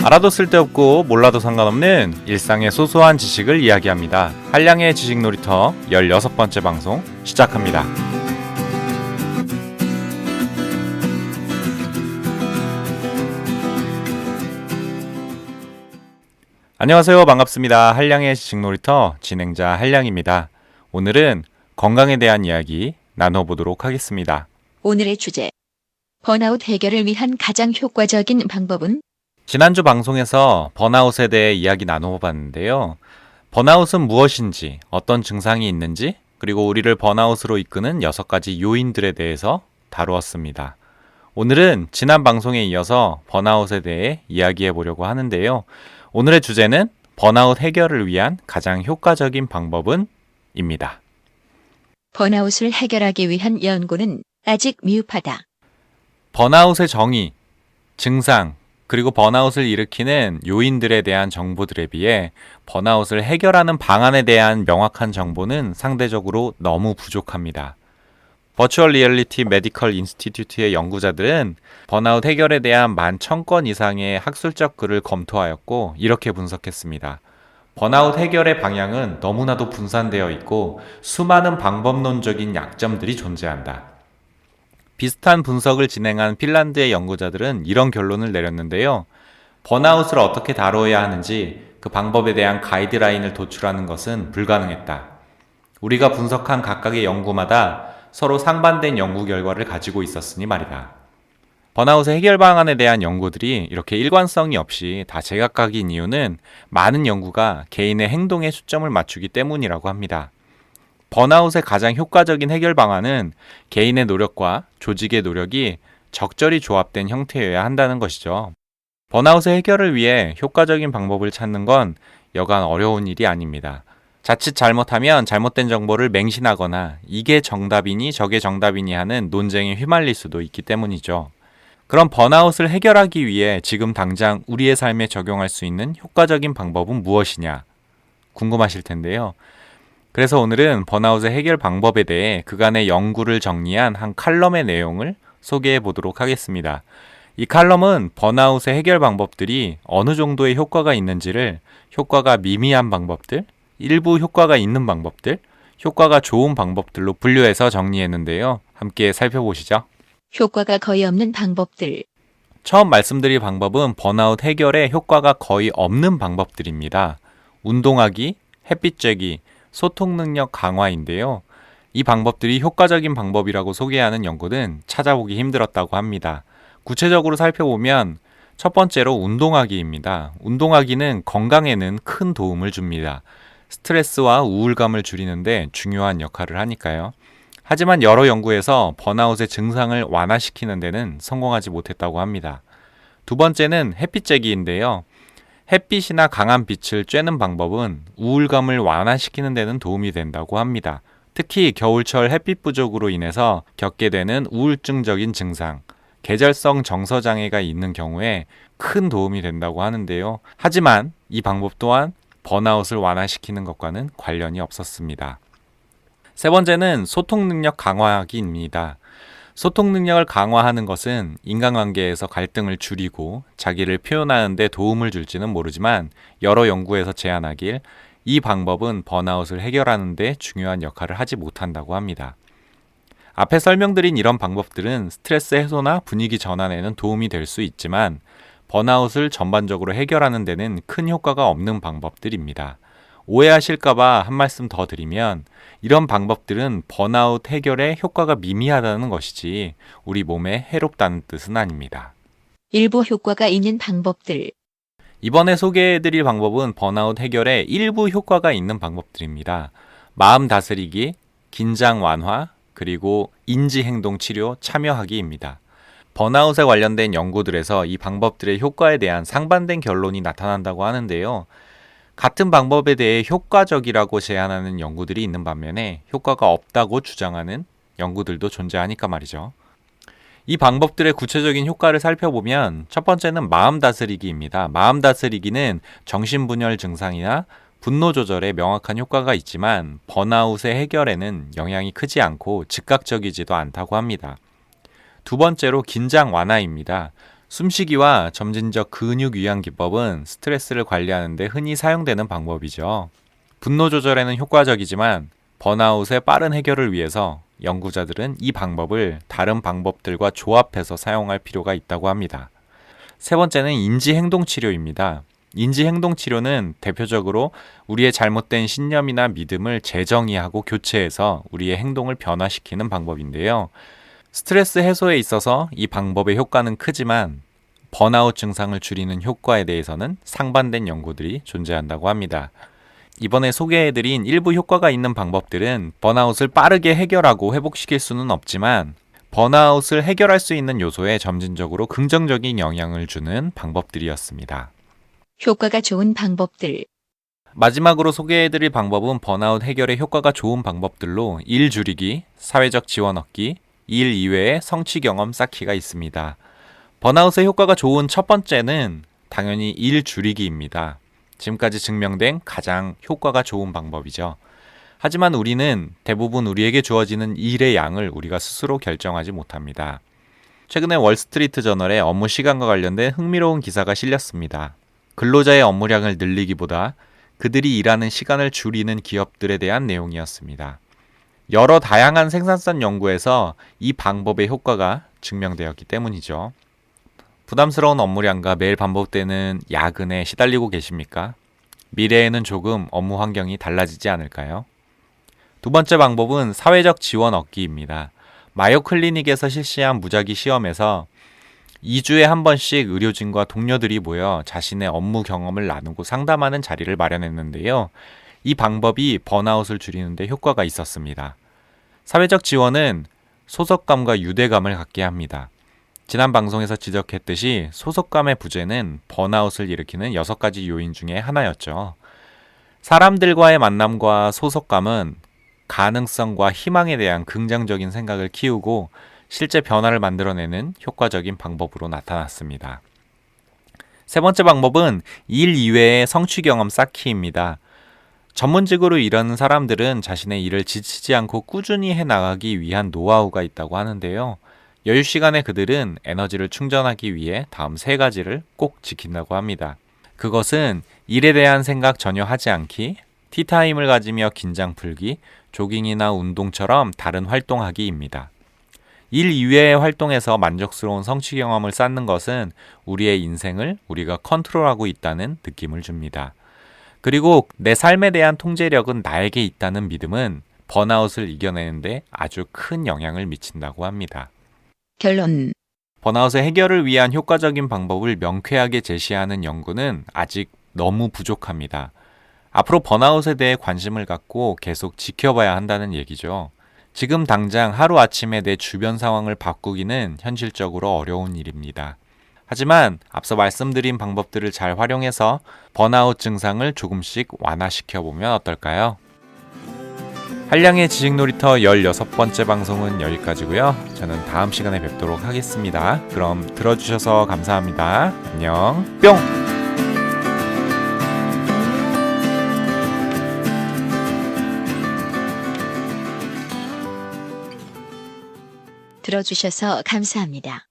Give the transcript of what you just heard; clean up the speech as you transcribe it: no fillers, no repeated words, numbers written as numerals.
알아도 쓸데없고 몰라도 상관없는 일상의 소소한 지식을 이야기합니다. 한량의 지식 놀이터 16번째 방송 시작합니다. 안녕하세요. 반갑습니다. 한량의 지식 놀이터 진행자 한량입니다. 오늘은 건강에 대한 이야기 나눠보도록 하겠습니다. 오늘의 주제, 번아웃 해결을 위한 가장 효과적인 방법은? 지난주 방송에서 번아웃에 대해 이야기 나눠봤는데요. 번아웃은 무엇인지, 어떤 증상이 있는지, 그리고 우리를 번아웃으로 이끄는 6가지 요인들에 대해서 다루었습니다. 오늘은 지난 방송에 이어서 번아웃에 대해 이야기해 보려고 하는데요. 오늘의 주제는 번아웃 해결을 위한 가장 효과적인 방법은? 입니다. 번아웃을 해결하기 위한 연구는 아직 미흡하다. 번아웃의 정의, 증상, 그리고 번아웃을 일으키는 요인들에 대한 정보들에 비해 번아웃을 해결하는 방안에 대한 명확한 정보는 상대적으로 너무 부족합니다. 버추얼 리얼리티 메디컬 인스티튜트의 연구자들은 번아웃 해결에 대한 11,000건 이상의 학술적 글을 검토하였고 이렇게 분석했습니다. 번아웃 해결의 방향은 너무나도 분산되어 있고 수많은 방법론적인 약점들이 존재한다. 비슷한 분석을 진행한 핀란드의 연구자들은 이런 결론을 내렸는데요. 번아웃을 어떻게 다뤄야 하는지 그 방법에 대한 가이드라인을 도출하는 것은 불가능했다. 우리가 분석한 각각의 연구마다 서로 상반된 연구 결과를 가지고 있었으니 말이다. 번아웃의 해결 방안에 대한 연구들이 이렇게 일관성이 없이 다 제각각인 이유는 많은 연구가 개인의 행동에 초점을 맞추기 때문이라고 합니다. 번아웃의 가장 효과적인 해결 방안은 개인의 노력과 조직의 노력이 적절히 조합된 형태여야 한다는 것이죠. 번아웃의 해결을 위해 효과적인 방법을 찾는 건 여간 어려운 일이 아닙니다. 자칫 잘못하면 잘못된 정보를 맹신하거나 이게 정답이니 저게 정답이니 하는 논쟁에 휘말릴 수도 있기 때문이죠. 그럼 번아웃을 해결하기 위해 지금 당장 우리의 삶에 적용할 수 있는 효과적인 방법은 무엇이냐? 궁금하실 텐데요. 그래서 오늘은 번아웃의 해결 방법에 대해 그간의 연구를 정리한 한 칼럼의 내용을 소개해 보도록 하겠습니다. 이 칼럼은 번아웃의 해결 방법들이 어느 정도의 효과가 있는지를 효과가 미미한 방법들, 일부 효과가 있는 방법들, 효과가 좋은 방법들로 분류해서 정리했는데요. 함께 살펴보시죠. 효과가 거의 없는 방법들. 처음 말씀드릴 방법은 번아웃 해결에 효과가 거의 없는 방법들입니다. 운동하기, 햇빛 쬐기, 소통 능력 강화인데요. 이 방법들이 효과적인 방법이라고 소개하는 연구는 찾아보기 힘들었다고 합니다. 구체적으로 살펴보면 첫 번째로 운동하기입니다. 운동하기는 건강에는 큰 도움을 줍니다. 스트레스와 우울감을 줄이는데 중요한 역할을 하니까요. 하지만 여러 연구에서 번아웃의 증상을 완화시키는 데는 성공하지 못했다고 합니다. 두 번째는 햇빛 쬐기인데요. 햇빛이나 강한 빛을 쬐는 방법은 우울감을 완화시키는 데는 도움이 된다고 합니다. 특히 겨울철 햇빛 부족으로 인해서 겪게 되는 우울증적인 증상, 계절성 정서장애가 있는 경우에 큰 도움이 된다고 하는데요. 하지만 이 방법 또한 번아웃을 완화시키는 것과는 관련이 없었습니다. 세 번째는 소통 능력 강화하기입니다. 소통 능력을 강화하는 것은 인간관계에서 갈등을 줄이고 자기를 표현하는 데 도움을 줄지는 모르지만 여러 연구에서 제안하길 이 방법은 번아웃을 해결하는 데 중요한 역할을 하지 못한다고 합니다. 앞에 설명드린 이런 방법들은 스트레스 해소나 분위기 전환에는 도움이 될 수 있지만 번아웃을 전반적으로 해결하는 데는 큰 효과가 없는 방법들입니다. 오해하실까봐 한 말씀 더 드리면 이런 방법들은 번아웃 해결에 효과가 미미하다는 것이지 우리 몸에 해롭다는 뜻은 아닙니다. 일부 효과가 있는 방법들. 이번에 소개해드릴 방법은 번아웃 해결에 일부 효과가 있는 방법들입니다. 마음 다스리기, 긴장 완화, 그리고 인지행동 치료 참여하기입니다. 번아웃에 관련된 연구들에서 이 방법들의 효과에 대한 상반된 결론이 나타난다고 하는데요. 같은 방법에 대해 효과적이라고 제안하는 연구들이 있는 반면에 효과가 없다고 주장하는 연구들도 존재하니까 말이죠. 이 방법들의 구체적인 효과를 살펴보면 첫 번째는 마음 다스리기입니다. 마음 다스리기는 정신분열 증상이나 분노 조절에 명확한 효과가 있지만 번아웃의 해결에는 영향이 크지 않고 즉각적이지도 않다고 합니다. 두 번째로 긴장 완화입니다. 숨쉬기와 점진적 근육 위안 기법은 스트레스를 관리하는 데 흔히 사용되는 방법이죠. 분노 조절에는 효과적이지만 번아웃의 빠른 해결을 위해서 연구자들은 이 방법을 다른 방법들과 조합해서 사용할 필요가 있다고 합니다. 세 번째는 인지행동치료입니다. 인지행동치료는 대표적으로 우리의 잘못된 신념이나 믿음을 재정의하고 교체해서 우리의 행동을 변화시키는 방법인데요. 스트레스 해소에 있어서 이 방법의 효과는 크지만 번아웃 증상을 줄이는 효과에 대해서는 상반된 연구들이 존재한다고 합니다. 이번에 소개해드린 일부 효과가 있는 방법들은 번아웃을 빠르게 해결하고 회복시킬 수는 없지만 번아웃을 해결할 수 있는 요소에 점진적으로 긍정적인 영향을 주는 방법들이었습니다. 효과가 좋은 방법들. 마지막으로 소개해드릴 방법은 번아웃 해결에 효과가 좋은 방법들로 일 줄이기, 사회적 지원 얻기, 일 이외의 성취 경험 쌓기가 있습니다. 번아웃에 효과가 좋은 첫 번째는 당연히 일 줄이기입니다. 지금까지 증명된 가장 효과가 좋은 방법이죠. 하지만 우리는 대부분 우리에게 주어지는 일의 양을 우리가 스스로 결정하지 못합니다. 최근에 월스트리트 저널에 업무 시간과 관련된 흥미로운 기사가 실렸습니다. 근로자의 업무량을 늘리기보다 그들이 일하는 시간을 줄이는 기업들에 대한 내용이었습니다. 여러 다양한 생산성 연구에서 이 방법의 효과가 증명되었기 때문이죠. 부담스러운 업무량과 매일 반복되는 야근에 시달리고 계십니까? 미래에는 조금 업무 환경이 달라지지 않을까요? 두 번째 방법은 사회적 지원 얻기입니다. 마요 클리닉에서 실시한 무작위 시험에서 2주에 한 번씩 의료진과 동료들이 모여 자신의 업무 경험을 나누고 상담하는 자리를 마련했는데요. 이 방법이 번아웃을 줄이는 데 효과가 있었습니다. 사회적 지원은 소속감과 유대감을 갖게 합니다. 지난 방송에서 지적했듯이 소속감의 부재는 번아웃을 일으키는 6가지 요인 중에 하나였죠. 사람들과의 만남과 소속감은 가능성과 희망에 대한 긍정적인 생각을 키우고 실제 변화를 만들어내는 효과적인 방법으로 나타났습니다. 세 번째 방법은 일 이외의 성취 경험 쌓기입니다. 전문직으로 일하는 사람들은 자신의 일을 지치지 않고 꾸준히 해나가기 위한 노하우가 있다고 하는데요. 여유 시간에 그들은 에너지를 충전하기 위해 다음 3가지를 꼭 지킨다고 합니다. 그것은 일에 대한 생각 전혀 하지 않기, 티타임을 가지며 긴장 풀기, 조깅이나 운동처럼 다른 활동하기입니다. 일 이외의 활동에서 만족스러운 성취 경험을 쌓는 것은 우리의 인생을 우리가 컨트롤하고 있다는 느낌을 줍니다. 그리고 내 삶에 대한 통제력은 나에게 있다는 믿음은 번아웃을 이겨내는데 아주 큰 영향을 미친다고 합니다. 결론. 번아웃의 해결을 위한 효과적인 방법을 명쾌하게 제시하는 연구는 아직 너무 부족합니다. 앞으로 번아웃에 대해 관심을 갖고 계속 지켜봐야 한다는 얘기죠. 지금 당장 하루아침에 내 주변 상황을 바꾸기는 현실적으로 어려운 일입니다. 하지만 앞서 말씀드린 방법들을 잘 활용해서 번아웃 증상을 조금씩 완화시켜보면 어떨까요? 한량의 지식놀이터 16번째 방송은 여기까지고요. 저는 다음 시간에 뵙도록 하겠습니다. 그럼 들어주셔서 감사합니다. 안녕. 뿅! 들어주셔서 감사합니다.